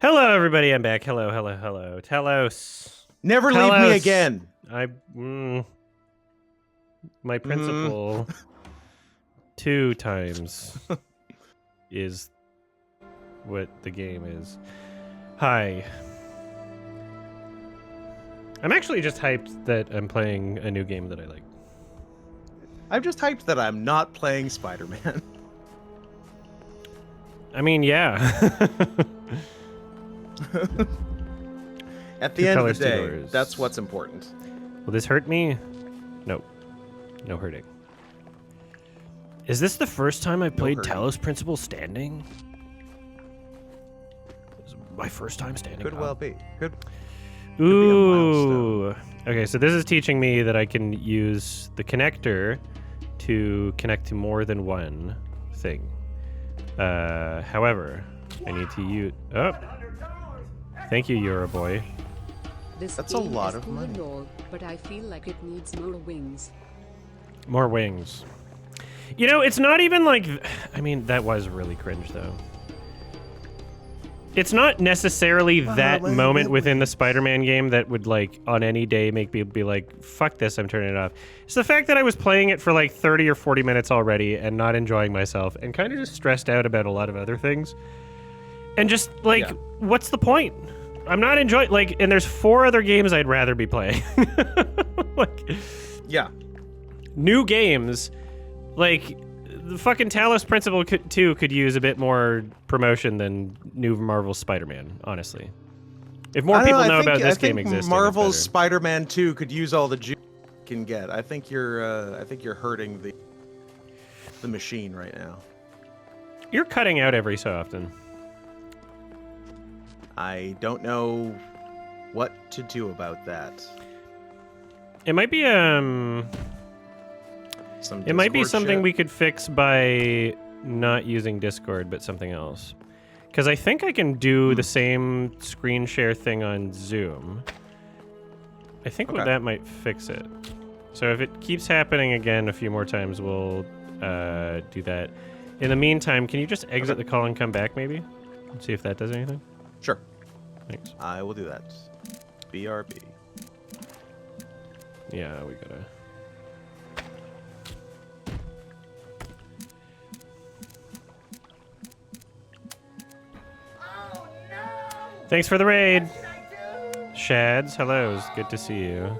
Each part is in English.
Hello, everybody. I'm back. Hello, hello, hello. Talos. Never leave me again. My principle 2 times is what the game is. Hi. I'm actually just hyped that I'm playing a new game that I like. I'm just hyped that I'm not playing Spider-Man. I mean, yeah. At the end of the day, that's what's important. Will this hurt me? Nope. No hurting. Is this the first time I played Talos Principle standing? This is my first time standing. Could well be. Could Ooh. Okay, so this is teaching me that I can use the connector to connect to more than one thing. However, I need to use... Oh. Thank you, Euroboy. That's a lot of money. But I feel like it needs more wings. More wings. You know, it's not even like... I mean, that was really cringe, though. It's not necessarily that moment within the Spider-Man game that would, like, on any day make me be like, fuck this, I'm turning it off. It's the fact that I was playing it for, like, 30 or 40 minutes already and not enjoying myself and kind of just stressed out about a lot of other things. And just, like, what's the point? I'm not enjoying... Like, and there's 4 other games I'd rather be playing. Like... Yeah. New games, like... The fucking Talos Principle 2 could use a bit more promotion than new Marvel Spider-Man, honestly. If more people know about this game existing, Marvel's Spider-Man 2 could use all the juice it can get. I think you're hurting the machine right now. You're cutting out every so often. I don't know what to do about that. It might be It might be something we could fix by not using Discord, but something else. Because I think I can do the same screen share thing on Zoom. I think that might fix it. So if it keeps happening again a few more times, we'll do that. In the meantime, can you just exit the call and come back, maybe? And see if that does anything? Sure. Thanks. I will do that. BRB. Yeah, we gotta... Thanks for the raid. Shads, hello. It's good to see you.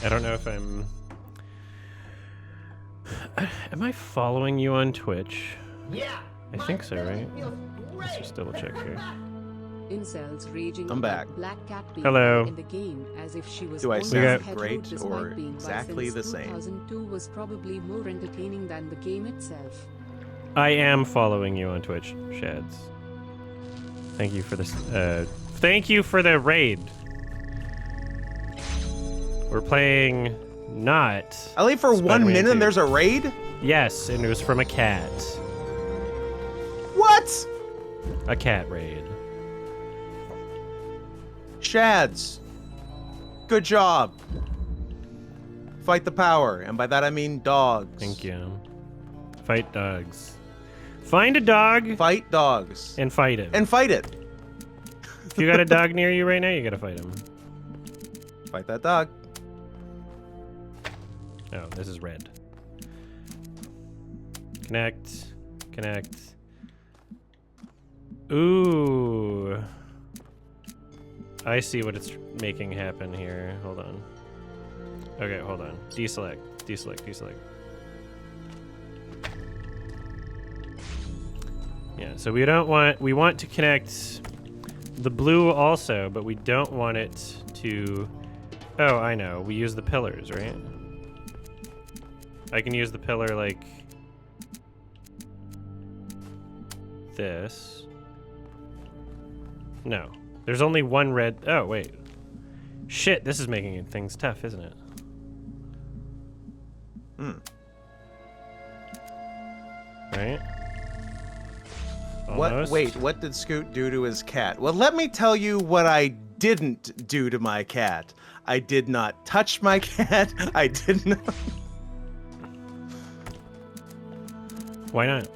I don't know if I'm... Am I following you on Twitch? Yeah. I think so, right? Let's just double check here. Incels raging I'm back. Black Cat being Hello. in the game as if she was Do I almost sound hetero great despite or being exactly the same? 2002 was probably more entertaining than the game itself. I am following you on Twitch, Shads. Thank you for this. Thank you for the raid. We're playing not. I leave for Spider-Man 1 minute 2. and there's a raid? Yes, and it was from a cat. What? A cat raid. Shads. Good job. Fight the power, and by that I mean dogs. Thank you. Fight dogs. Find a dog. Fight dogs. And fight him. And fight it. If you got a dog near you right now, you gotta fight him. Fight that dog. Oh, this is red. Connect. Connect. Ooh. I see what it's making happen here. Hold on. Okay, hold on. Deselect. Deselect. Deselect. Yeah, so we don't want... We want to connect the blue also, but we don't want it to... Oh, I know. We use the pillars, right? I can use the pillar like... this. No. There's only one red... Oh, wait. Shit, this is making things tough, isn't it? Right? Almost. Wait, what did Scoot do to his cat? Well, let me tell you what I didn't do to my cat. I did not touch my cat. I did not... Why not?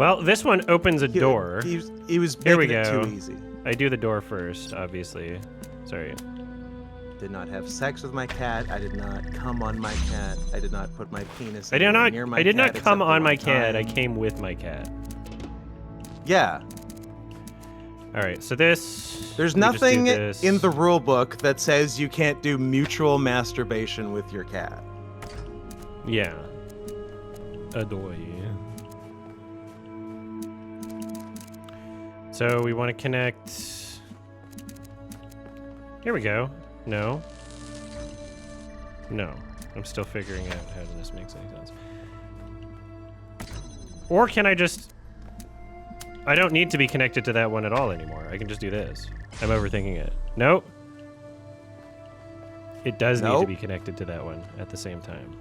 Well, this one opens a door. He was Here we making it go. too easy. I do the door first, obviously. Sorry. Did not have sex with my cat. I did not come on my cat. I did not put my penis I did anywhere not. near my I did cat not come except on for my one cat. I time. came with my cat. Yeah. All right. So this. There's we just do nothing this. in the rule book that says you can't do mutual masturbation with your cat. Yeah. Adore you. So we want to connect. Here we go. No. No. I'm still figuring out how this makes any sense. Or can I just... I don't need to be connected to that one at all anymore. I can just do this. I'm overthinking it. Nope. It does need to be connected to that one at the same time,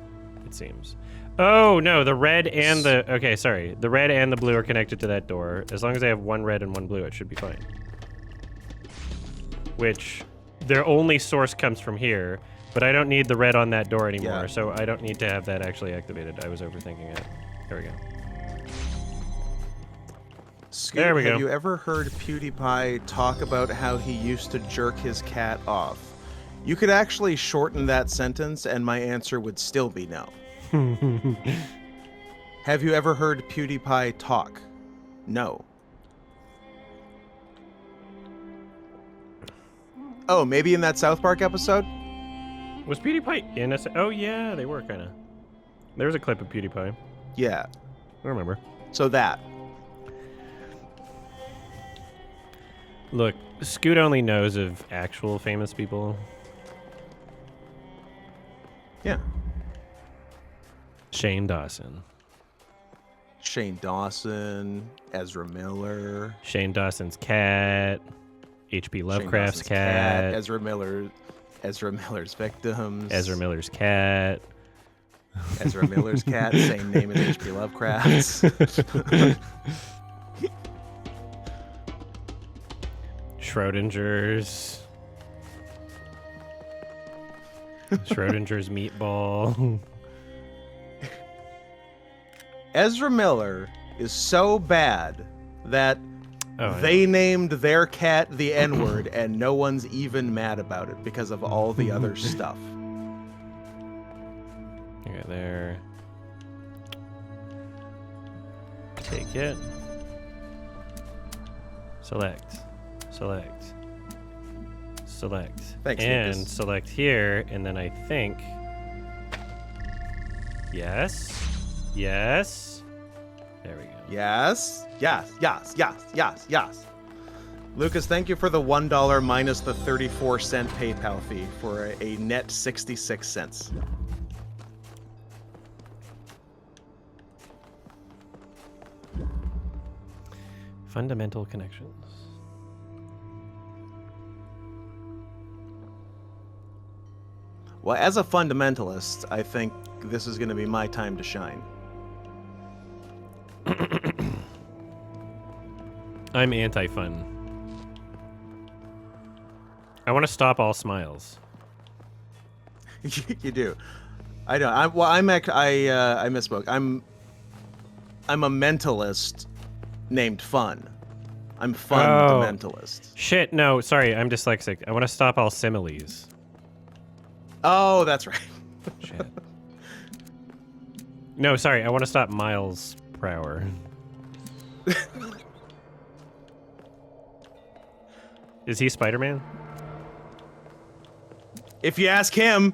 it seems. Oh, no, the red and the... Okay, sorry. The red and the blue are connected to that door. As long as I have one red and one blue, it should be fine. Which, their only source comes from here, but I don't need the red on that door anymore, so I don't need to have that actually activated. I was overthinking it. There we go. Scoot, There we go. Have you ever heard PewDiePie talk about how he used to jerk his cat off? You could actually shorten that sentence and my answer would still be no. Have you ever heard PewDiePie talk? No. Oh, maybe in that South Park episode? Was PewDiePie in a... Oh, yeah, they were, kind of. There was a clip of PewDiePie. Yeah. I remember. So that. Look, Scoot only knows of actual famous people. Yeah. Shane Dawson. Shane Dawson, Ezra Miller. Shane Dawson's cat. H.P. Lovecraft's cat. Ezra Miller's victims. Ezra Miller's cat. Ezra Miller's cat, same name as H.P. Lovecraft's. Schrodinger's. Schrodinger's meatball. Ezra Miller is so bad that they named their cat the N-word and no one's even mad about it because of all the other stuff. Okay, there. Take it. Select. Select. Select. Thanks, and Lucas. select here, and then I think... Yes. Yes. There we go. Yes. Yes. Yes. Yes. Yes. Yes. Lucas, thank you for the $1 minus the 34-cent PayPal fee for a net 66 cents. Fundamental connections. Well, as a fundamentalist, I think this is going to be my time to shine. I'm anti-fun. I want to stop all smiles. You do. I don't. I misspoke. I'm a mentalist named Fun. I'm fundamentalist. Shit, no, sorry, I'm dyslexic. I want to stop all similes. Oh, that's right. Shit. No, sorry, I want to stop miles per hour. Is he Spider-Man? If you ask him.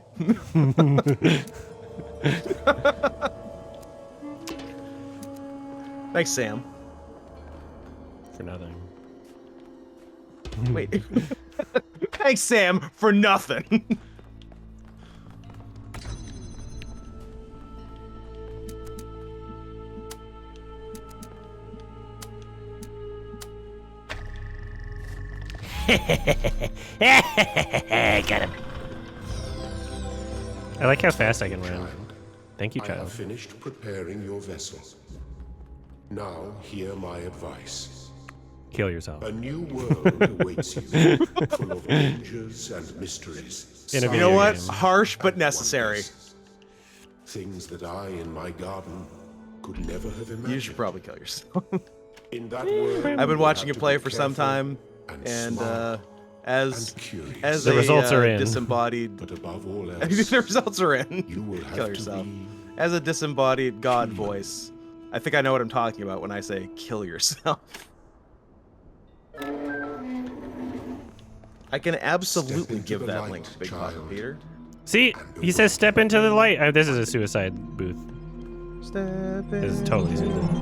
Thanks, Sam. For nothing. Wait. Thanks, Sam, for nothing. Got him. I like how fast I can run. Thank you, I child. have finished preparing your vessel. Now hear my advice. Kill yourself. A new world awaits you, full of dangers and mysteries. In a You video know what? game. Harsh but necessary. Things that I in my garden could never have imagined. You should probably kill yourself. In that world, I've been watching you have to play be for some careful time, and smart as and curious. as The a results are in. disembodied, But above all else, the results are in. you will have Kill to yourself. be As a disembodied god voice, I think I know what I'm talking about when I say kill yourself. I can absolutely into give the that light, link to Big child. Papa Peter. See, he says step into the light. Oh, this is a suicide booth. Step This is totally suicide.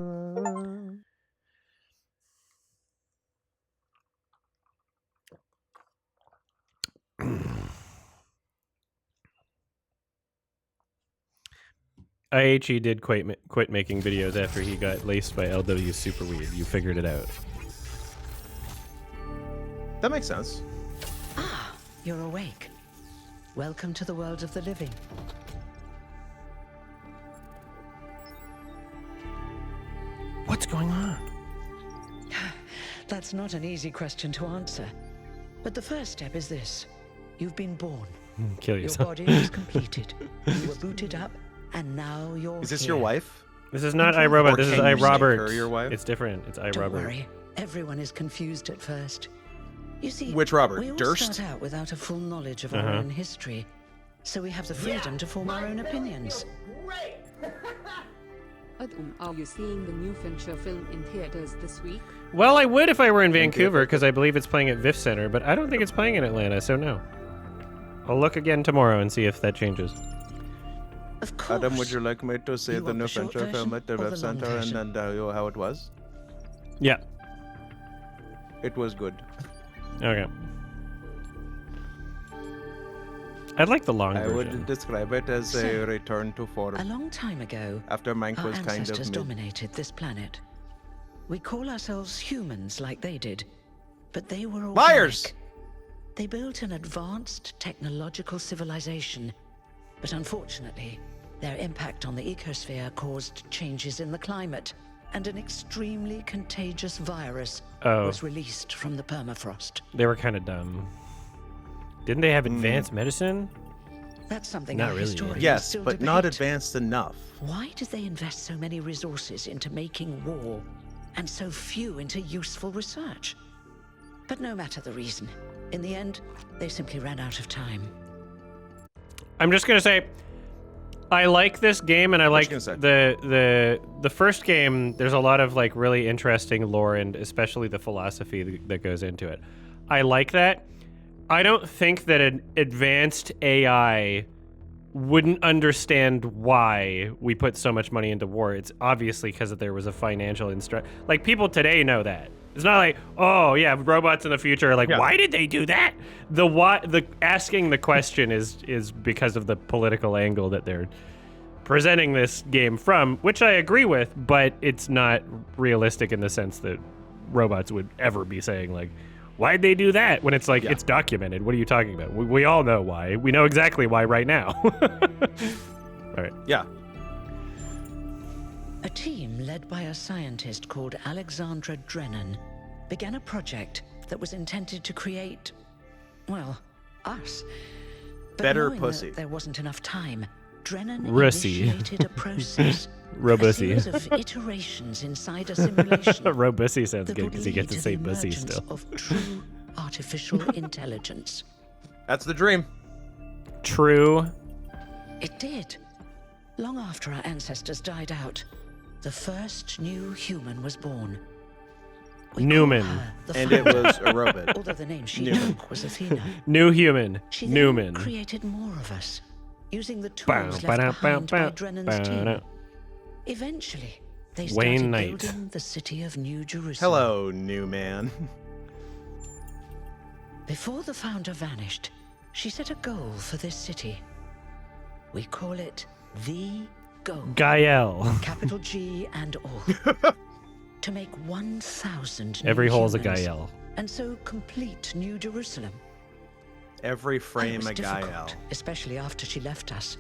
IHE did quit making videos after he got laced by LW's super weed. You figured it out. That makes sense. Ah, you're awake. Welcome to the world of the living. What's going on? That's not an easy question to answer. But the first step is this. You've been born. Kill Your yourself. body is completed. You were booted up, and now you're Is this here. your wife? This is not Or iRobot. This is can you make iRobert. her your wife? It's different. It's Don't iRobert. worry. Everyone is confused at first. You see, Which Robert? we all Durst? start out without a full knowledge of our own history. So we have the freedom to form our own opinions. Are you seeing the new Fincher film in theaters this week? Well, I would if I were in Vancouver, because I believe it's playing at VIF Center, but I don't think it's playing in Atlanta, so no. I'll look again tomorrow and see if that changes. Of course. Adam, would you like me to say You the want new the short Fincher film version at the or Web the long Center version? and tell you how it was? Yeah. It was good. Okay. I'd like the long I version. would describe it as So, a return to form. A long time ago, After Mank our was kind ancestors of mid. dominated this planet. We call ourselves humans like they did, but they were organic. Liars! They built an advanced technological civilization, but unfortunately, their impact on the ecosphere caused changes in the climate, and an extremely contagious virus was released from the permafrost. They were kind of dumb. Didn't they have advanced medicine? That's something Not our really, historians Yes, still but not debate. advanced enough. Why did they invest so many resources into making war, and so few into useful research? But no matter the reason, in the end, they simply ran out of time. I'm just gonna say, I like this game, and I like you gonna say? the first game. There's a lot of like really interesting lore, and especially the philosophy that goes into it. I like that. I don't think that an advanced AI wouldn't understand why we put so much money into war. It's obviously because there was a financial like people today know that. It's not like, oh yeah, robots in the future are like, why did they do that? The asking the question is because of the political angle that they're presenting this game from, which I agree with, but it's not realistic in the sense that robots would ever be saying like, why'd they do that? When it's like, it's documented. What are you talking about? We all know why. We know exactly why right now. All right. Yeah. A team led by a scientist called Alexandra Drennan began a project that was intended to create, well, us. But Better knowing pussy. that there wasn't enough time, Drennan Russy. initiated a process. Robussy. A series of iterations inside a simulation. Robussy sounds that good would because he lead gets to to say the bussy emergence still. of true artificial intelligence. That's the dream. True. It did. Long after our ancestors died out, the first new human was born. We Newman. call her the And it Founder, was a robot. although the name she Newman. took was Athena. New human. She then Newman. created more of us, using the Bow, tools left ba-da, behind bow, by bow, Drennan's team. ba-da. Eventually, they Wayne started Knight. building the city of New Jerusalem. Hello, new man. Before the founder vanished, she set a goal for this city. We call it the goal. Gael. Capital G and all. To make 1,000 new Every hole's a humans, Gael. and so complete New Jerusalem. Every It frame was a difficult, Gael. especially after she left us.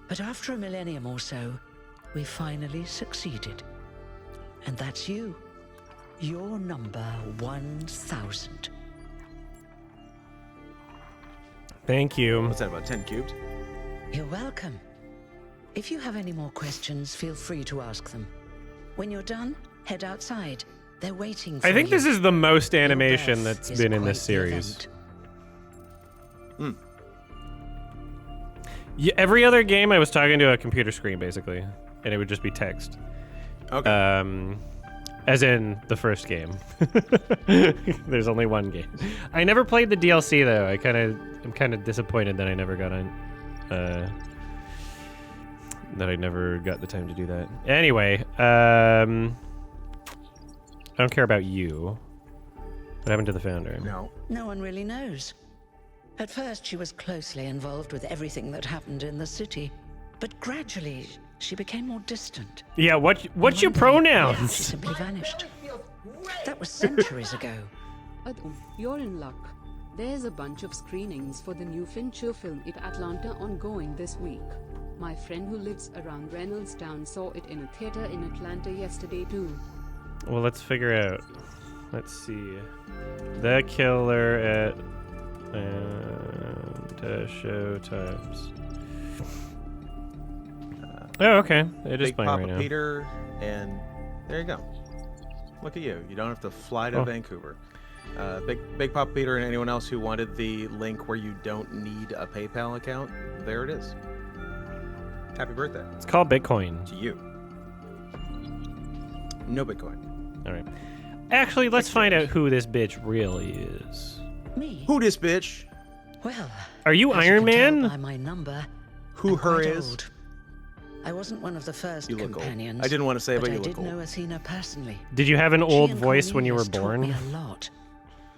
But after a millennium or so, we finally succeeded. And that's you. You're number 1,000. Thank you. What's that, about 10 cubed? You're welcome. If you have any more questions, feel free to ask them. When you're done, head outside. They're waiting for you. I think this is the most animation Your that's birth been is in this quite the series. event. Yeah, every other game, I was talking to a computer screen, basically, and it would just be text. Okay. As in the first game. There's only one game. I never played the DLC though. I'm kind of disappointed that I never got on. That I never got the time to do that. Anyway, I don't care about you. What happened to the founder? No. No one really knows. At first, she was closely involved with everything that happened in the city, but gradually, she became more distant. Yeah, what's your One day, She pronouns? simply vanished. That was centuries ago. Adum, you're in luck. There's a bunch of screenings for the new Fincher film in Atlanta ongoing this week. My friend who lives around Reynoldstown saw it in a theater in Atlanta yesterday too. Well, let's figure out. Let's see. The Killer at show times. Oh, okay. It is Big playing Papa right now. Peter, and there you go. Look at you. You don't have to fly to Oh. Vancouver. Big Papa Peter and anyone else who wanted the link where you don't need a PayPal account, there it is. Happy birthday It's called Bitcoin. to you. No Bitcoin. All right. Actually, let's find out who this bitch really is. Me? Who this bitch? Well, Are you as Iron can tell Man? by my number, Who I'm her quite is? old. I wasn't one of the first You look old. companions. I didn't want to say, but I you did look know old. Athena personally. Did you have an She old and voice when you were Cornelius taught me born? a lot.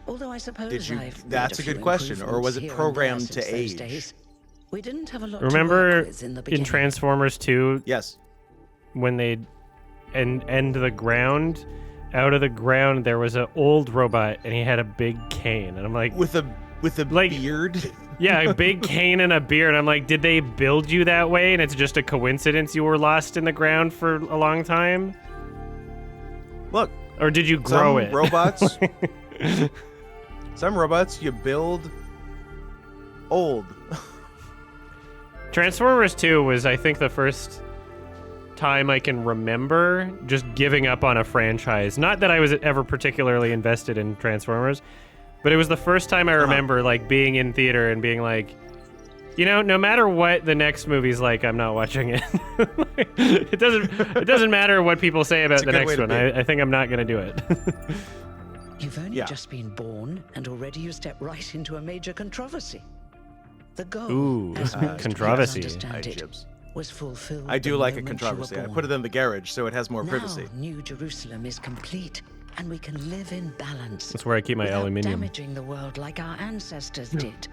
Although I suppose Did you? I've made That's a few good question. Or was improvements it here and programmed there to since those age? days. We didn't have a lot to Remember work with in the in beginning. Transformers 2 Yes. when they end the ground? Out of the ground, there was an old robot, and he had a big cane. And I'm like, With a Like- beard. yeah, a big cane and a beard. I'm like, did they build you that way? And it's just a coincidence you were lost in the ground for a long time? Look, Or did you grow some it? robots. Some robots you build old. Transformers 2 was, I think, the first time I can remember just giving up on a franchise. Not that I was ever particularly invested in Transformers, but it was the first time I remember like being in theater and being like, you know, no matter what the next movie's like, I'm not watching it. It doesn't matter what people say about It's a the good next way to one. be. I think I'm not gonna do it. You've only Yeah. just been born, and already you step right into a major controversy. The goal, Ooh, as most controversy. people understand it, Jibs. was fulfilled. I do the like a moment you were controversy. I born. put it in the garage so it has more privacy. Now, New Jerusalem is complete, and we can live in balance. That's where I keep my without aluminium. damaging the world like our ancestors did.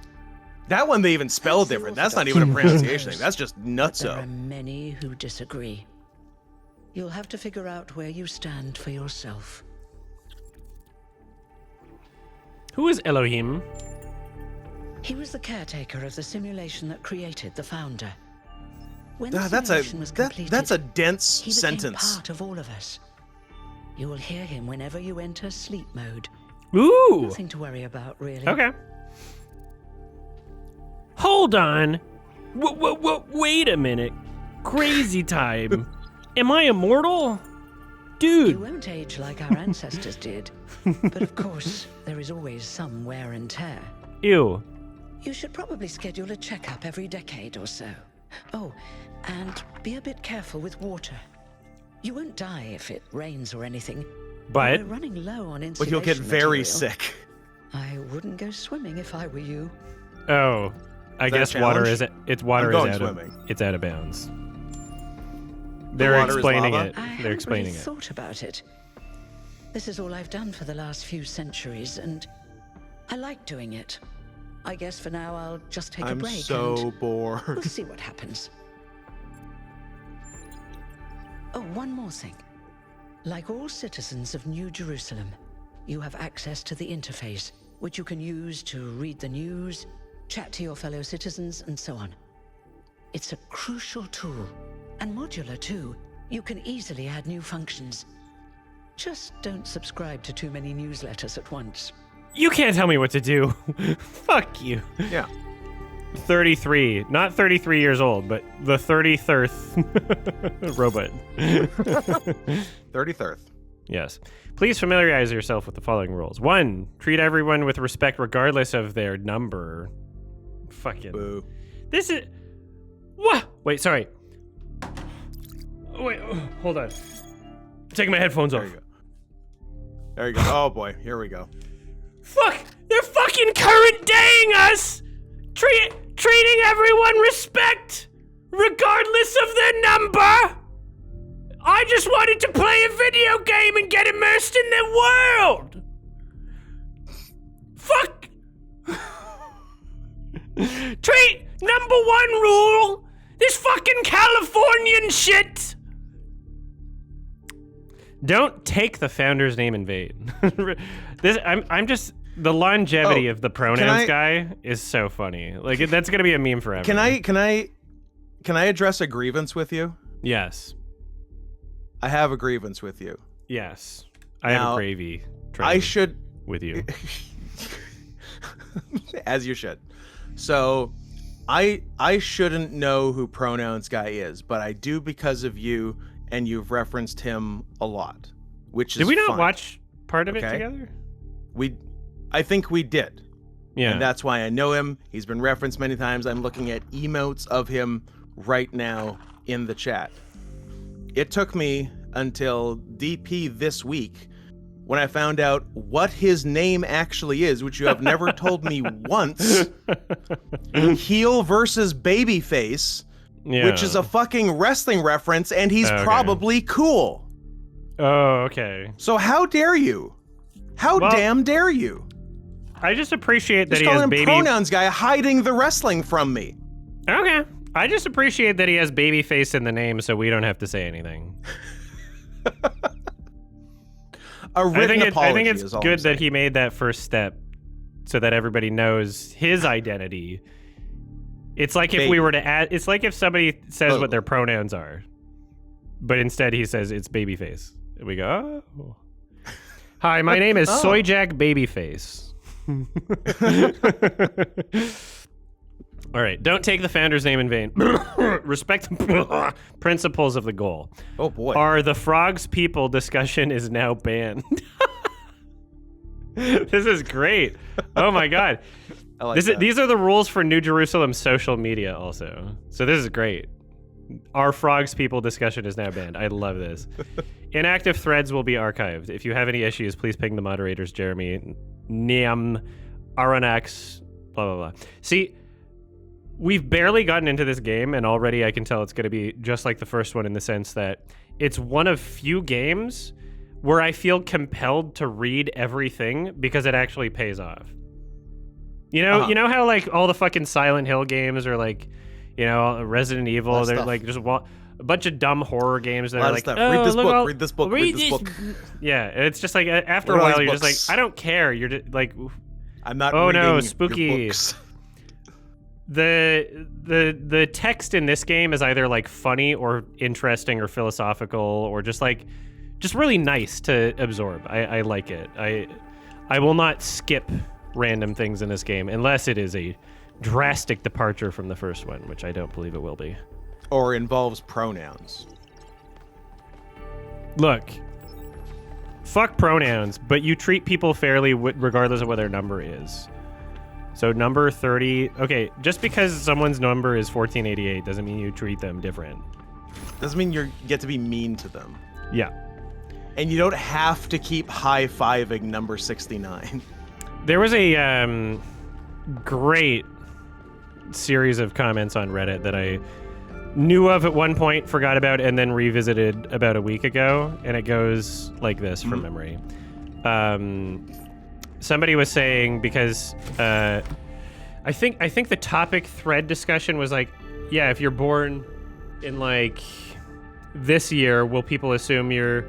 That one they even spell As the different. That's not Orthodox even a pronunciation knows, thing. That's just There nutso. are many who disagree. You'll have to figure out where you stand for yourself. Who is Elohim? He was the caretaker of the simulation that created the founder. When Ah, the that's simulation was completed, that's a dense he became sentence. part of all of us. You will hear him whenever you enter sleep mode. Ooh. Nothing to worry about, really. Okay. Hold on. Wait a minute. Crazy time. Am I immortal? You Dude. won't age like our ancestors did, but of course, there is always some wear and tear. Ew. You should probably schedule a checkup every decade or so. Oh, and be a bit careful with water. You won't die if it rains or anything. But We're running low on insulation But you'll get very material. sick. I wouldn't go swimming if I were you. oh, I that a guess water challenge? is it's water I'm going is out swimming. of it's out of bounds. They're water is explaining lava? it. I They're haven't explaining really it. thought about it. This is all I've done for the last few centuries, and I like doing it. I guess for now I'll just take a I'm break so and bored. we'll see what happens. Oh, one more thing. Like all citizens of New Jerusalem, you have access to the interface, which you can use to read the news, chat to your fellow citizens, and so on. It's a crucial tool, and modular too. You can easily add new functions. Just don't subscribe to too many newsletters at once. You can't tell me what to do. Fuck you. Yeah. 33. Not 33 years old, but the 33rd robot. 33rd. Yes. Please familiarize yourself with the following rules. 1. Treat everyone with respect regardless of their number. Fucking. Boo. This is... What? Wait, sorry. Wait, hold on. Taking my headphones off. There you go. There you go. Oh boy, here we go. Fuck! They're fucking current daying us! Treating everyone respect, regardless of their number! I just wanted to play a video game and get immersed in their world! Fuck! Treat number 1 rule, this fucking Californian shit! Don't take the founder's name in vain. I'm just... The longevity of the pronouns guy is so funny. Like, that's gonna be a meme forever. Can I address a grievance with you? Yes. I have a grievance with you. Yes. I have a gravy train I should with you. As you should. So I shouldn't know who pronouns guy is, but I do because of you, and you've referenced him a lot, which is Did we not fine. watch part of it together? I think we did. Yeah. And that's why I know him. He's been referenced many times. I'm looking at emotes of him right now in the chat. It took me until DP this week when I found out what his name actually is, which you have never told me once. Heel versus babyface, which is a fucking wrestling reference, and he's probably cool. Oh, okay. So how dare you? How damn dare you? I just appreciate that Just he has calling him baby pronouns guy, hiding the wrestling from me. Okay. I just appreciate that he has babyface in the name, so we don't have to say anything. A written apology. I think it's good that he made that first step, so that everybody knows his identity. It's like if we were to add. It's like if somebody says what their pronouns are, but instead he says it's babyface. And we go, oh. Hi, my name is Soy Jack Babyface. All right, don't take the founder's name in vain. Respect the principles of the goal. Oh boy. Are the frogs people discussion is now banned. This is great. Oh my god. I like that. These are the rules for New Jerusalem social media also. So this is great. Our frogs people discussion is now banned. I love this. Inactive threads will be archived. If you have any issues, please ping the moderators, Jeremy, Niam, Aranax, blah, blah, blah. See, we've barely gotten into this game, and already I can tell it's going to be just like the first one in the sense that it's one of few games where I feel compelled to read everything because it actually pays off. You know, you know how like all the fucking Silent Hill games are like, you know, Resident Evil, they're like just a bunch of dumb horror games that are like, oh, read this look book, read this book, read this book. Yeah, it's just like after a while you're just like, I don't care. You're just like, I'm not. Oh reading no, your spooky. books. The text in this game is either like funny or interesting or philosophical or just really nice to absorb. I like it. I will not skip random things in this game unless it is a drastic departure from the first one, which I don't believe it will be. Or involves pronouns. Look, fuck pronouns, but you treat people fairly regardless of what their number is. So number 30, okay, just because someone's number is 1488 doesn't mean you treat them different. Doesn't mean you get to be mean to them. Yeah. And you don't have to keep high-fiving number 69. There was a great series of comments on Reddit that I knew of at one point, forgot about, and then revisited about a week ago, and it goes like this from memory. Somebody was saying, because I think the topic thread discussion was like, yeah, if you're born in like this year, will people assume you're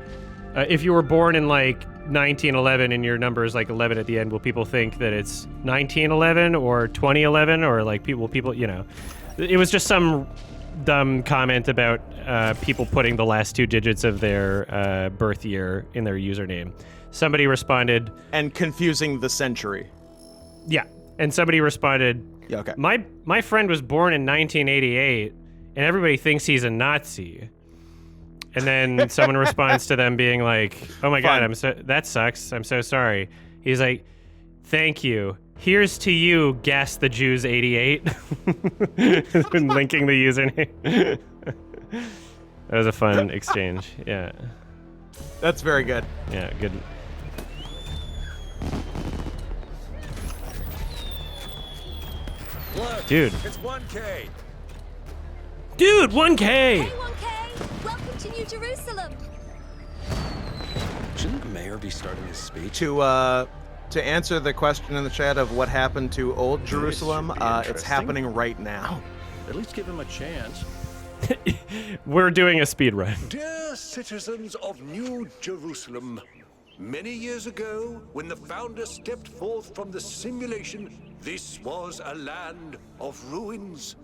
if you were born in like 1911 and your number is like 11 at the end, will people think that it's 1911 or 2011 or like people, you know, it was just some dumb comment about people putting the last 2 digits of their birth year in their username. Somebody responded, and confusing the century. yeah, And somebody responded, Yeah, okay. my friend was born in 1988, and everybody thinks he's a Nazi. And then someone responds to them being like, "Oh my God, that sucks. I'm so sorry." He's like, "Thank you. Here's to you, Gas the Jews 88." And linking the username. That was a fun exchange. Yeah. That's very good. Yeah, good. Look, Dude. it's 1K. Dude, 1K! Hey, 1K! Welcome to New Jerusalem! Shouldn't the mayor be starting his speech? To answer the question in the chat of what happened to Old Jerusalem, should be it's interesting. happening right now. At least give him a chance. We're doing a speed run. Dear citizens of New Jerusalem, many years ago, when the founder stepped forth from the simulation, this was a land of ruins.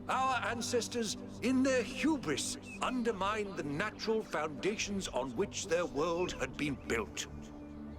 Our ancestors, in their hubris, undermined the natural foundations on which their world had been built.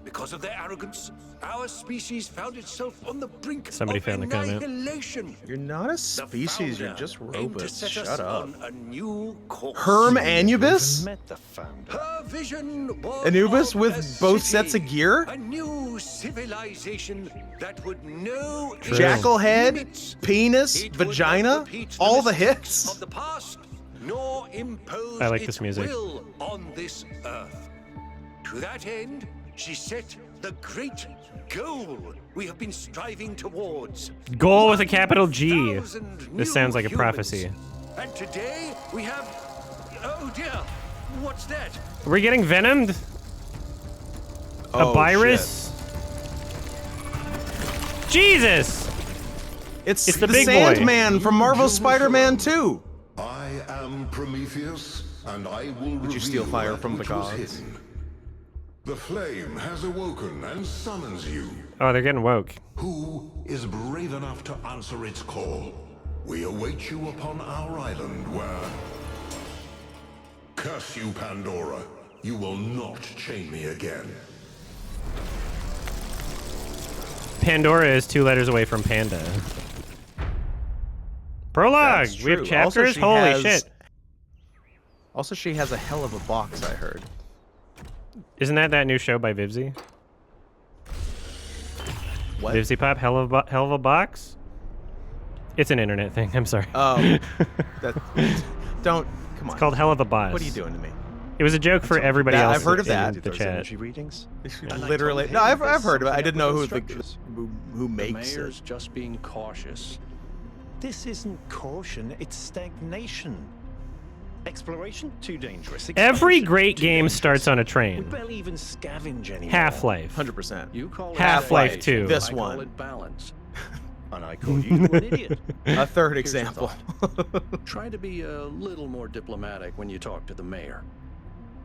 Because of their arrogance, our species found itself on the brink Somebody of found the comment. annihilation. You're not a The species, you're founder just aimed to robots. set us Shut up. on a new course. Herm Anubis? Met the founder. Her vision was Anubis of with a both city, sets of gear? a new civilization that would know True. Jackal head, limits. penis, It would vagina, not repeat all the mistakes hits. of the past, nor impose I like its this music. will on this earth. To that end, she set the great goal we have been striving towards. Goal with a capital G. 1,000 This new sounds like a humans. prophecy. And today we have, oh dear, what's that? Are we getting venomed? Oh, A virus? Jesus! It's It's the the big boy. Sandman from Marvel's Spider-Man 2. I am Prometheus, and I will Did you steal reveal fire that from the which was gods? hidden. The flame has awoken and summons you. Oh, they're getting woke. Who is brave enough to answer its call? We await you upon our island where... Curse you, Pandora. You will not chain me again. Pandora is 2 letters away from panda. Prologue! That's We have true. Also, chapters? she Holy has- shit. Also, she has a hell of a box, I heard. Isn't that new show by Vivzy? What? Vivzy Pop? Hell of a box? It's an internet thing, I'm sorry. Oh, that, don't, come on. It's called Hell of a Boss. What are you doing to me? It was a joke for everybody That- else I've heard of in that. the chat. Energy readings? Literally, no, I've heard of it. I didn't know who who The makes mayor's it. just being cautious. This isn't caution, it's stagnation. Exploration, too dangerous. Every Expansion, great too game dangerous. starts on a We train. barely even scavenge anymore. Half-Life. 100%. You call it Half-Life stagnation, 2. This I one. call it balance. And I call you an idiot. A third Here's your example. Try to be a little more diplomatic when you talk to the mayor.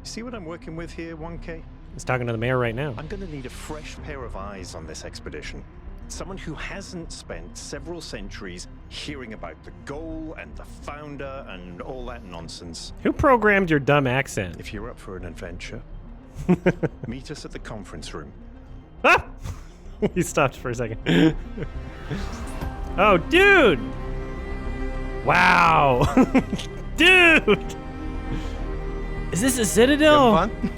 See what I'm working with here, 1K? He's talking to the mayor right now. I'm gonna need a fresh pair of eyes on this expedition. Someone who hasn't spent several centuries hearing about the goal and the founder and all that nonsense. Who programmed your dumb accent? If you're up for an adventure, meet us at the conference room. Ah! He stopped for a second. Oh, dude! Wow! Dude! Is this a citadel? Having fun?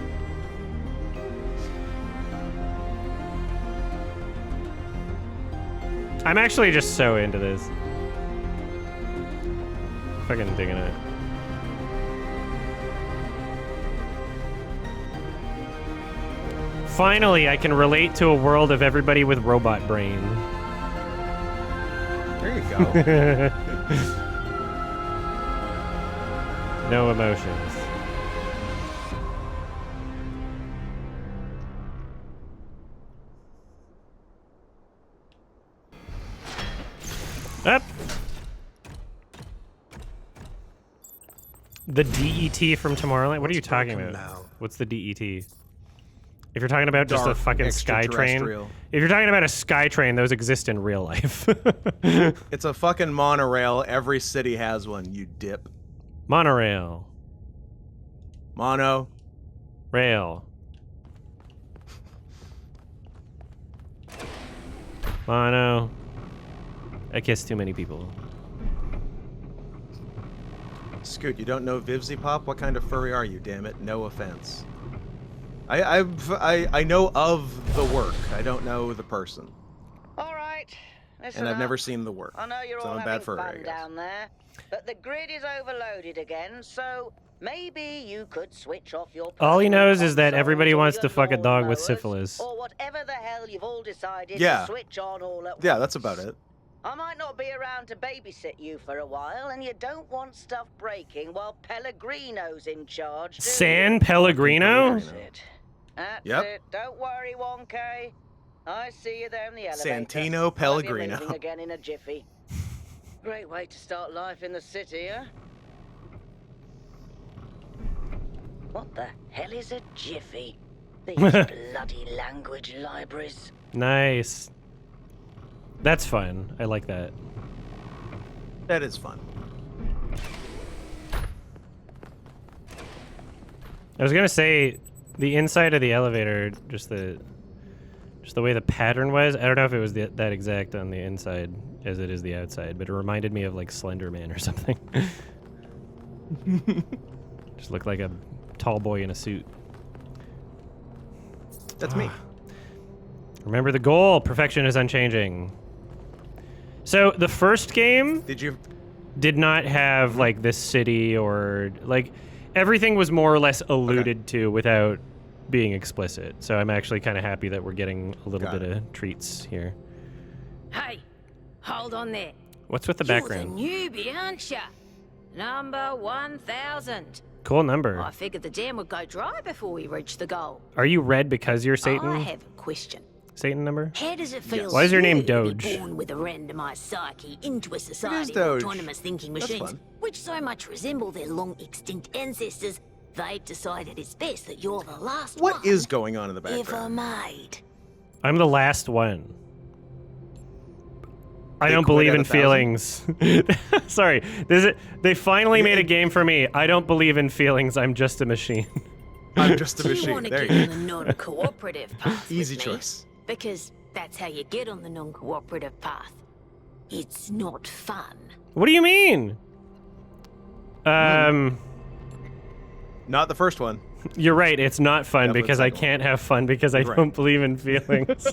I'm actually just so into this. Fucking digging it. Finally, I can relate to a world of everybody with robot brain. There you go. No emotions. Up. The DET from Tomorrowland? What are you talking about? now? What's the DET? If you're talking about just a Dark fucking sky train, extraterrestrial. if you're talking about a sky train, those exist in real life. It's a fucking monorail. Every city has one, you dip. Monorail, Mono. rail, mono, I kissed too many people. Scoot, you don't know Vivzy Pop? What kind of furry are you, damn it? No offense. I know of the work. I don't know the person. All right. Listen And I've never up. seen the work. I know you're So all I'm a bad having furry, I fun guess. down there, but the grid is overloaded again, so maybe you could switch off your All he personal knows is that consoles everybody or wants your to fuck a dog with lawnmowers, syphilis. or whatever the hell you've all decided Yeah. to switch on all at Yeah, once. that's about it. I might not be around to babysit you for a while, and you don't want stuff breaking while Pellegrino's in charge, do you? San Pellegrino? That's it. That's Yep. it. Don't worry, 1K. I see you there in the elevator. Santino I'll Pellegrino. be leaving again in a jiffy. Great way to start life in the city, huh? What the hell is a jiffy? These bloody language libraries. Nice. That's fun. I like that. That is fun. I was gonna say, the inside of the elevator, just the way the pattern was. I don't know if it was that exact on the inside as it is the outside, but it reminded me of like Slender Man or something. Just looked like a tall boy in a suit. That's me. Remember the goal. Perfection is unchanging. So the first game did not have like this city or like everything was more or less alluded to without being explicit. So I'm actually kind of happy that we're getting a little bit of treats here. Hey, hold on there. What's with the background? You're the newbie, aren't ya? Number 1000. Cool number. I figured the dam would go dry before we reach the goal. Are you red because you're Satan? I have a question. Satan number? How does it feel? Why is your name to be Doge? born with a randomized psyche into a society of Doge. autonomous thinking That's machines, fun. which so much resemble their long extinct ancestors, they've decided it's best that you're the last What one is going on in the ever background? made. I'm the last one. I They don't quit believe at in 1,000? feelings. Sorry, they finally made a game for me. I don't believe in feelings. I'm just a machine. I'm just a Do you machine. want to There get you on go. the non-cooperative path Easy with me? choice. Because that's how you get on the non-cooperative path. It's not fun. What do you mean? Not the first one. You're right. It's not fun Definitely because the I second can't have fun because I Right. don't believe in feelings.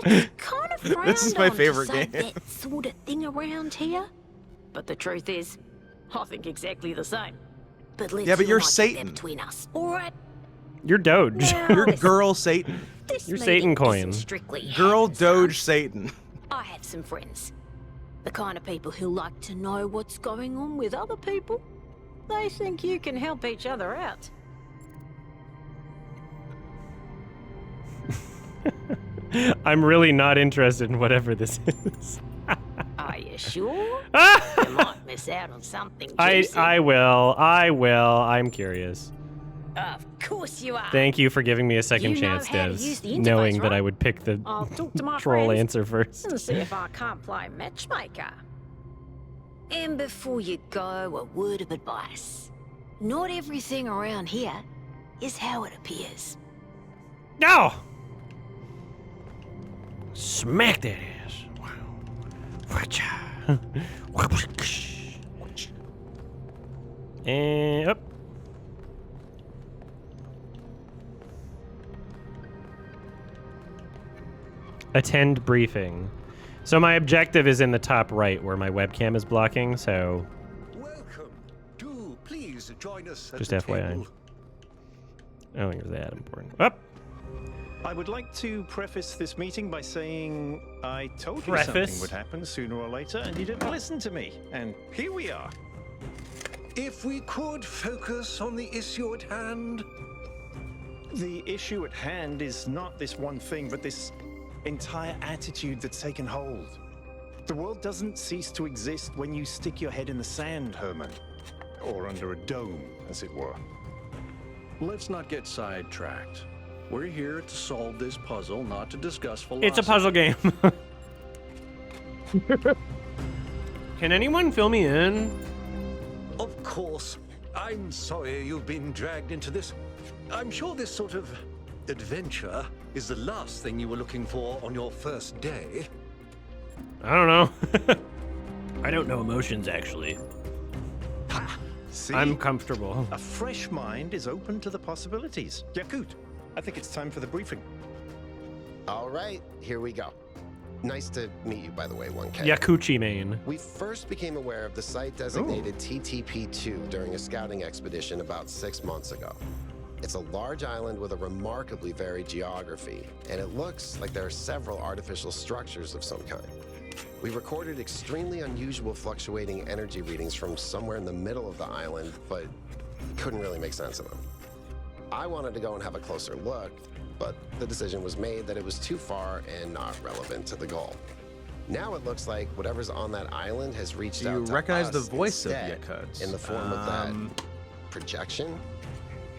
It's kind of frowned This is my on favorite to say game. that sort of thing around here. But the truth is, I think exactly the same. But let's Yeah, but you're not get Satan. that between us. All right. You're Doge. Now, You're listen, girl Satan. this You're meeting Satan coin. isn't strictly Girl happens, huh? Doge Satan. I have some friends. The kind of people who like to know what's going on with other people. They think you can help each other out. I'm really not interested in whatever this is. Are you sure? You might miss out on something juicy. I will. I'm curious. Of course you are. Thank you for giving me a second You know chance, how to use the Devs, interface, knowing that right? I would pick the I'll talk to my troll friends answer first. and see if I can't play matchmaker. And before you go, a word of advice. Not everything around here is how it appears. No! Smack that ass. Whatcha. And up. Attend briefing. So my objective is in the top right where my webcam is blocking, so Welcome. Do please join us at just the FYI. table. I don't think it's that important. Up. I would like to preface this meeting by saying I told you Preface? something would happen sooner or later, and you didn't listen to me. And here we are. If we could focus on the issue at hand. The issue at hand is not this one thing, but this entire attitude that's taken hold. The world doesn't cease to exist when you stick your head in the sand, Herman. Or under a dome, as it were. Let's not get sidetracked. We're here to solve this puzzle, not to discuss philosophy. It's a puzzle game. Can anyone fill me in? Of course. I'm sorry you've been dragged into this. I'm sure this sort of adventure is the last thing you were looking for on your first day. I don't know. I don't know emotions, actually. See? I'm comfortable. A fresh mind is open to the possibilities. Yakut, I think it's time for the briefing. All right, here we go. Nice to meet you, by the way, 1K. Yakuchi main. We first became aware of the site designated TTP-2 during a scouting expedition about 6 months ago. It's a large island with a remarkably varied geography, and it looks like there are several artificial structures of some kind. We recorded extremely unusual fluctuating energy readings from somewhere in the middle of the island, but couldn't really make sense of them. I wanted to go and have a closer look, but the decision was made that it was too far and not relevant to the goal. Now it looks like whatever's on that island has reached out to us. You recognize the voice of instead, Yakut in the form of that projection?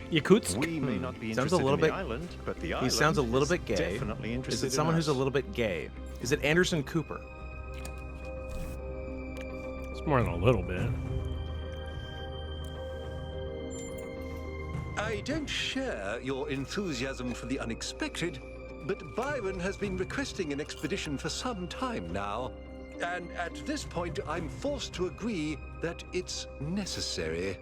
Yakutsk? We may not be Sounds a interested little in the bit. island, but the He island sounds a little is bit gay. Definitely interested Is it in someone who's a us. little bit gay? Is it Anderson Cooper? It's more than a little bit. I don't share your enthusiasm for the unexpected, but Byron has been requesting an expedition for some time now. And at this point, I'm forced to agree that it's necessary.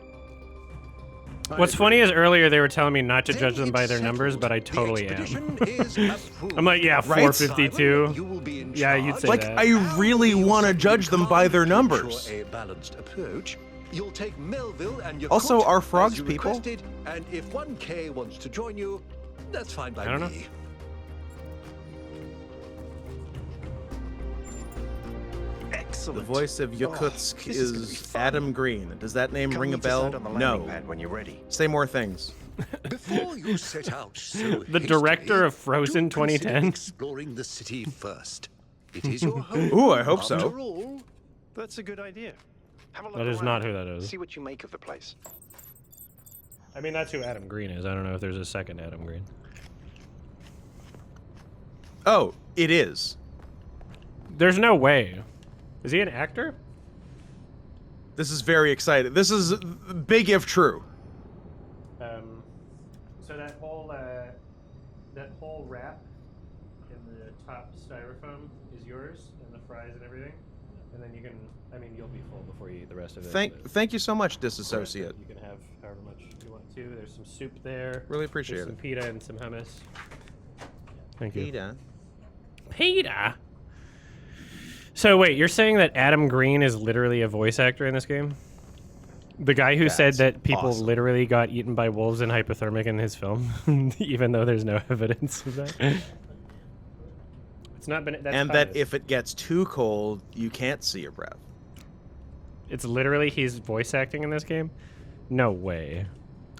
What's funny is earlier they were telling me not to judge them by their it's numbers, but I settled. The totally expedition am. is approved. I'm like, yeah, Right? 452. You will be in Yeah, you'd charge. say Like, that. I really want to judge them by their numbers. A balanced approach. You'll take Melville and your Also, are frogs as you people? requested, and if 1K wants to join you, that's fine by I don't know. me. Excellent. The voice of Yakutsk this is gonna be is fun. Adam Green. Does that name Come ring a meet us out bell? on the landing No. pad when you're ready. Say more things. Before you set out so The director of Frozen do consider 2010. exploring the city first. It is your home. Ooh, I hope so. After all, That's a good idea. Have a look That is around. not who that is. See what you make of the place. I mean, that's who Adam Green is. I don't know if there's a second Adam Green. Oh, it is. There's no way. Is he an actor? This is very exciting. This is big if true. So that whole wrap in the top styrofoam is yours, and the fries and everything. And then you can, I mean, you'll be full before you eat the rest of it. but Thank you so much, the rest of Disassociate. it You can have however much you want to. There's some soup there. Really appreciate There's it. some pita and some hummus. Thank you. Pita. Pita. So wait, you're saying that Adam Green is literally a voice actor in this game? The guy who said That's that people awesome. literally got eaten by wolves and hypothermic in his film, even though there's no evidence of that. It's not been. That's And that biased. if it gets too cold, you can't see your breath. It's literally he's voice acting in this game. No way.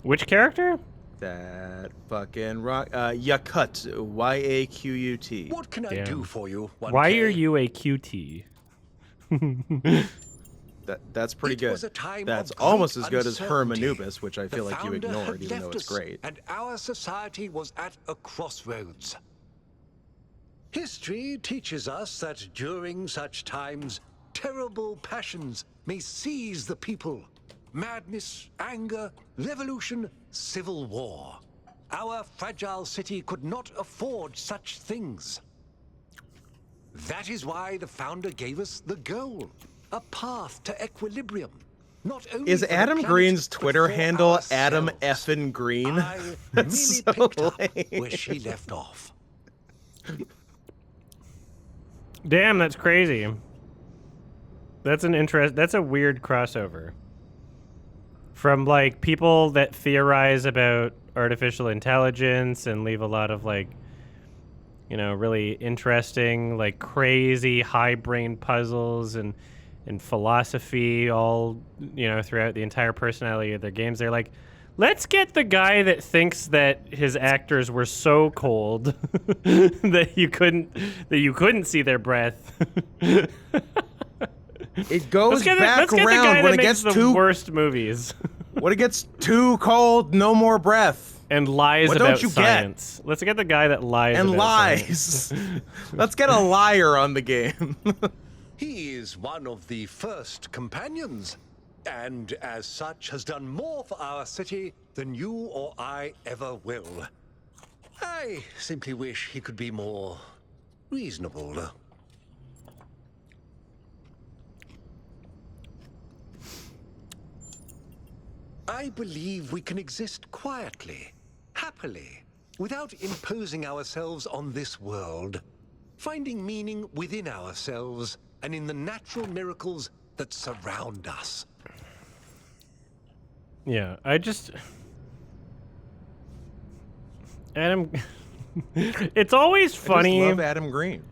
Which character? That fucking rock. Yakut. Y-A-Q-U-T. what can I Damn. do for you? 1K? Why are you a QT? That's pretty It good. was a time That's of great almost as good as uncertainty. Hermanubis, which I The feel like you founder ignored, had even though left it's us, great. And our society was at a crossroads. History teaches us that during such times, terrible passions may seize the people. Madness, anger, revolution, civil war. Our fragile city could not afford such things. That is why the founder gave us the goal, a path to equilibrium. Not only Is for the Adam planet, Green's but Twitter for handle Adam ourselves. effin' Green? I merely That's so picked up lame. where she left off. Damn, that's crazy. That's a weird crossover. From like people that theorize about artificial intelligence and leave a lot of like, you know, really interesting, like crazy high brain puzzles and philosophy all, you know, throughout the entire personality of their games. They're like, let's get the guy that thinks that his actors were so cold that you couldn't see their breath. It goes let's get back the guy around that when it makes gets the too worst movies when it gets too cold, no more breath. and lies What about don't you get? science. Let's get the guy that lies And about lies. science. Let's get a liar on the game. He is one of the first companions, and as such has done more for our city than you or I ever will. I simply wish he could be more reasonable. I believe we can exist quietly, happily, without imposing ourselves on this world, finding meaning within ourselves and in the natural miracles that surround us. Yeah, Adam, it's always funny. I just love Adam Green.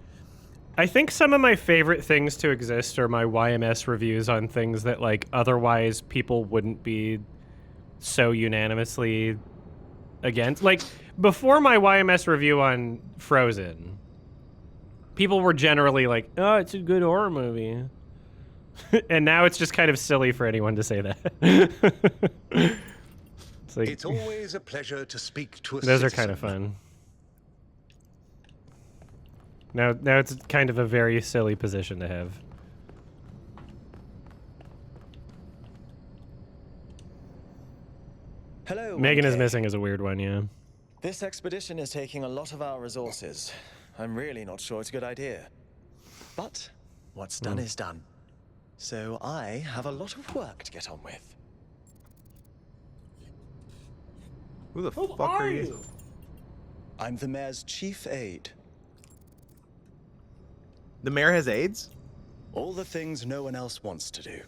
I think some of my favorite things to exist are my YMS reviews on things that, like, otherwise people wouldn't be so unanimously against. Like, before my YMS review on Frozen, people were generally like, oh, it's a good horror movie. And now it's just kind of silly for anyone to say that. It's like, It's always a pleasure to speak to a those are citizen. kind of fun. Now it's kind of a very silly position to have. Oh, Hello, Megan is 1K. missing is a weird one, yeah. This expedition is taking a lot of our resources. I'm really not sure it's a good idea. But what's done is done. So I have a lot of work to get on with. Who the fuck are you? I'm the mayor's chief aide. The mayor has AIDS? All the things no one else wants to do.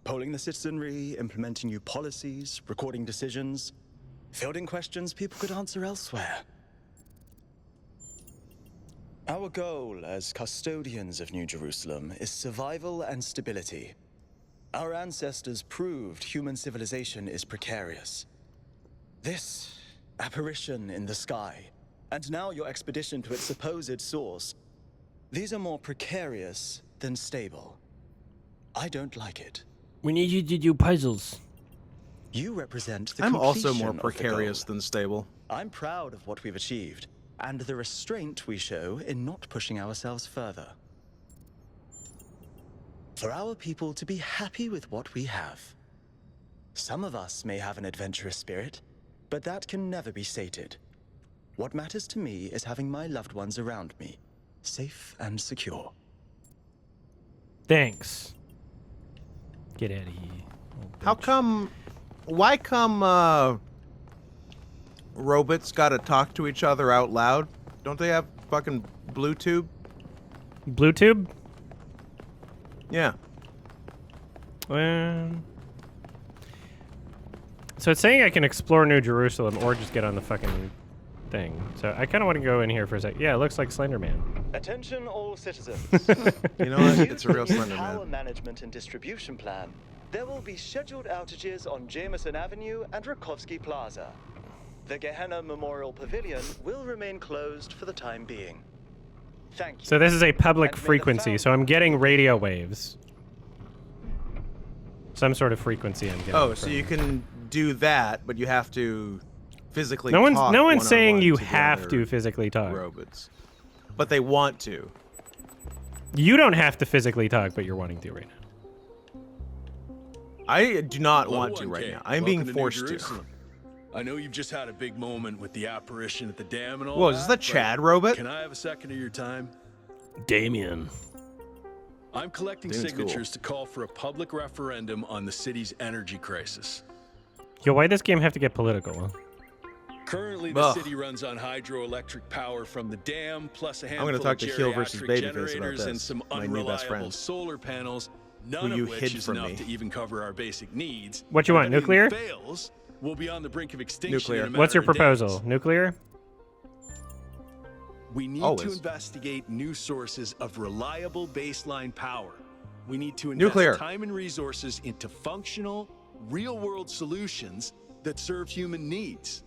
Polling the citizenry, implementing new policies, recording decisions, fielding questions people could answer elsewhere. Our goal as custodians of New Jerusalem is survival and stability. Our ancestors proved human civilization is precarious. This apparition in the sky, and now your expedition to its supposed source, these are more precarious than stable. I don't like it. We need you to do puzzles. You represent the I'm also completion more of the precarious goal. than stable. I'm proud of what we've achieved, and the restraint we show in not pushing ourselves further. For our people to be happy with what we have. Some of us may have an adventurous spirit, but that can never be sated. What matters to me is having my loved ones around me, safe and secure. Thanks. Get out of here. How come... Why come, robots gotta talk to each other out loud? Don't they have fucking Bluetooth? Bluetooth? Yeah. So it's saying I can explore New Jerusalem or just get on the fucking thing. So I kind of want to go in here for a sec. Yeah, it looks like Slender Man. Attention all citizens. You know what? It's a real Due to the Slender Power Man. management and distribution plan, there will be scheduled outages on Jameson Avenue and Rakovsky Plaza. The Gehenna Memorial Pavilion will remain closed for the time being. Thank you. So this is a public And may the frequency, so I'm getting radio waves. Some sort of frequency I'm getting. Oh, so you can do that, but you have to physically No one's talk saying one-on-one you to the have other to physically talk. robots. But they want to. You don't have to physically talk, but you're wanting to right now. I do not Hello, want to 1K. right now. I'm being Welcome to New forced to. Jerusalem. I know you've just had a big moment with the apparition at the dam and all Whoa, that. is this the but Chad robot? Can I have a second of your time? Damien. I'm collecting Damien's signatures to call for a public referendum on the city's energy crisis. Yo, why does this game have to get political? Currently, the Ugh. city runs on hydroelectric power from the dam, plus a gonna handful talk of to Hill versus geriatric Babyface about generators and this, some my new best unreliable friend. solar panels, Who none you of which hid is from enough me. to even cover our basic needs. What you And want, if everything nuclear? fails, we'll be on the brink of extinction. Nuclear. In a What's your matter of proposal? days. Nuclear? We need to Always. investigate new sources of reliable baseline power. We need to invest Nuclear. time and resources into functional, real-world solutions that serve human needs.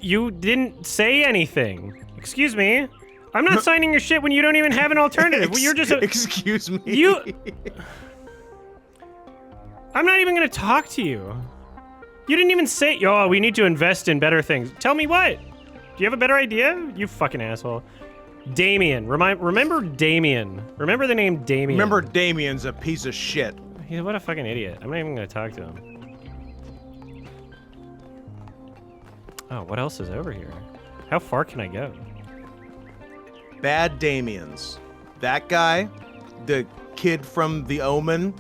You didn't say anything. Excuse me. I'm not signing your shit when you don't even have an alternative. You're just a, Excuse me. You. I'm not even gonna talk to you. You didn't even say, "Oh, we need to invest in better things." Tell me what? Do you have a better idea? You fucking asshole. Damien. Remember Damien. Remember the name Damien. Remember, Damien's a piece of shit. What a fucking idiot. I'm not even gonna talk to him. Oh, what else is over here? How far can I go? Bad Damiens. That guy, the kid from The Omen,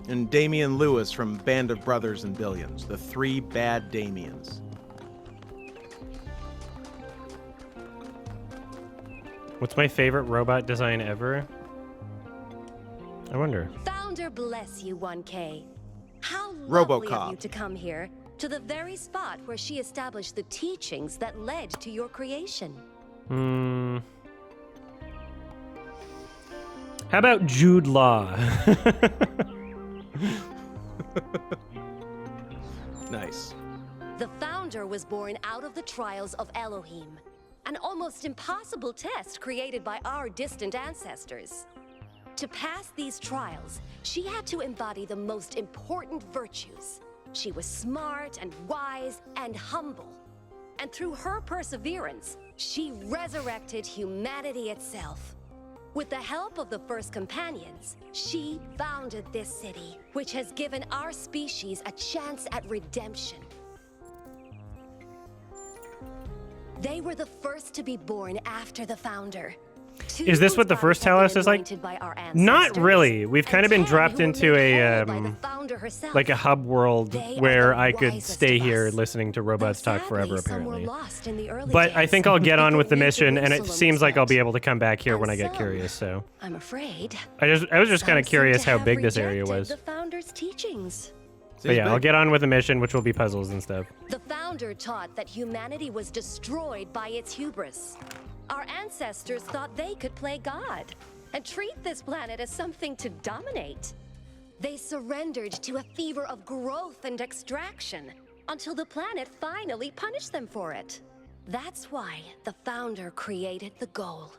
And Damian Lewis from Band of Brothers and Billions. The three bad Damians. What's my favorite robot design ever? I wonder. Founder bless you, 1K. How lovely RoboCop. of you to come here, to the very spot where she established the teachings that led to your creation. How about Jude Law? Nice. The founder was born out of the trials of Elohim, an almost impossible test created by our distant ancestors. To pass these trials, she had to embody the most important virtues. She was smart and wise and humble. And through her perseverance, she resurrected humanity itself. With the help of the first companions, she founded this city, which has given our species a chance at redemption. They were the first to be born after the founder. Is this what the first Talos is like? Not really. We've kind of been dropped into a like a hub world where I could stay here listening to robots talk forever, apparently. But I think I'll get on with the mission, and it seems like I'll be able to come back here when I get curious. So I'm afraid I was just kind of curious how big this area was. The founder's teachings. But yeah, I'll get on with the mission, which will be puzzles and stuff. The founder taught that humanity was destroyed by its hubris. Our ancestors thought they could play God and treat this planet as something to dominate. They surrendered to a fever of growth and extraction until the planet finally punished them for it. That's why the founder created the goal.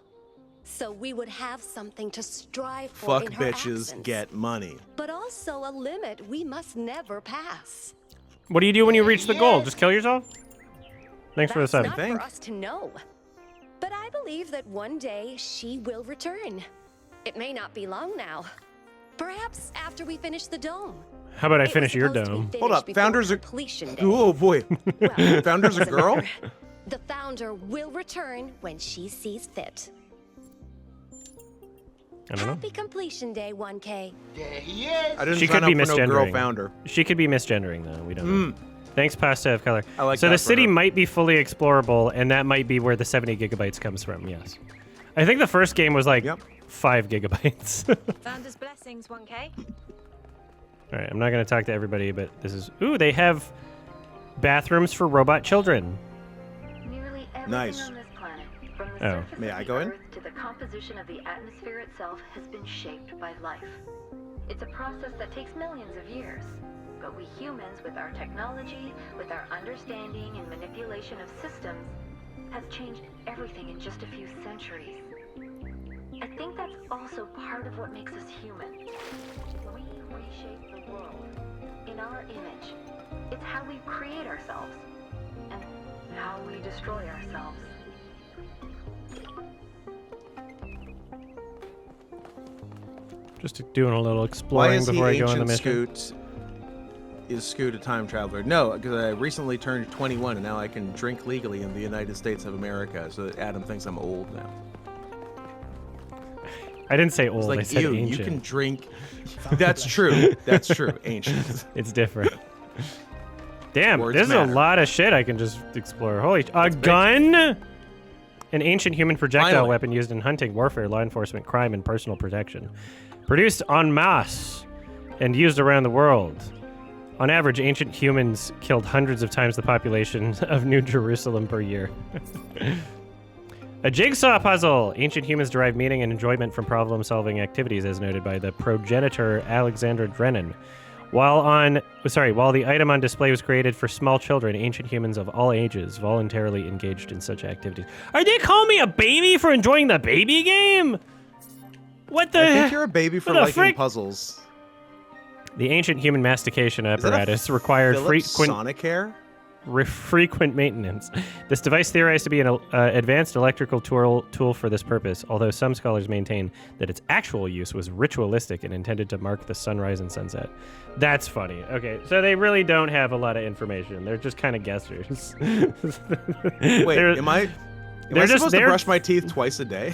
So we would have something to strive for Fuck in her bitches, absence, get money. but also a limit we must never pass. What do you do when you reach the goal? Just kill yourself? Thanks for the sub. That's not for us to know. But I believe that one day she will return. It may not be long now. Perhaps after we finish the dome. How about I finish your dome? Hold up, Founder's a... completion day. Oh boy. Founder's a girl? The founder will return when she sees fit. I don't know. Happy completion day, 1K. I didn't She sign could be up for no girl misgendering. founder. She could be misgendering, though. We don't know. Thanks, Pasta of Color. I like so that the for city her. might be fully explorable, and that might be where the 70 gigabytes comes from, yes. I think the first game was like 5 gigabytes. Founder's blessings, 1K. All right, I'm not going to talk to everybody, but this is... Ooh, they have bathrooms for robot children. Nearly everything Nice. on this planet, from the Oh. surface May of I the go in? Earth to the composition of the atmosphere itself, has been shaped by life. It's a process that takes millions of years. But we humans, with our technology, with our understanding and manipulation of systems, have changed everything in just a few centuries. I think that's also part of what makes us human. We reshape the world in our image. It's how we create ourselves and how we destroy ourselves. Just doing a little Why exploring is he before I go on the ancient mission. Scoot? Is Scoot a time traveler? No, because I recently turned 21 and now I can drink legally in the United States of America. So Adam thinks I'm old now. I didn't say It's old, like, I said ew, ancient. you can drink. That's true. That's true. Ancient. It's different. Damn, Words there's matter. a lot of shit I can just explore. Holy... A gun? An ancient human projectile Finally. weapon used in hunting, warfare, law enforcement, crime, and personal protection. Produced en masse and used around the world. On average, ancient humans killed hundreds of times the population of New Jerusalem per year. A jigsaw puzzle! Ancient humans derive meaning and enjoyment from problem-solving activities, as noted by the progenitor Alexander Drennan. While the item on display was created for small children, ancient humans of all ages voluntarily engaged in such activities. Are they calling me a baby for enjoying the baby game? What the I heck? think you're a baby for What the liking frick? puzzles. The ancient human mastication Is that a apparatus required Philips Sonicare? frequent maintenance. This device theorized to be an advanced electrical tool for this purpose, although some scholars maintain that its actual use was ritualistic and intended to mark the sunrise and sunset. That's funny. Okay, so they really don't have a lot of information. They're just kind of guessers. Wait, am I supposed to brush my teeth twice a day?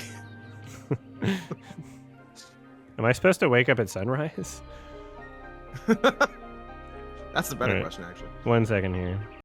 Am I supposed to wake up at sunrise? That's the better Alright. question, actually. 1 second here.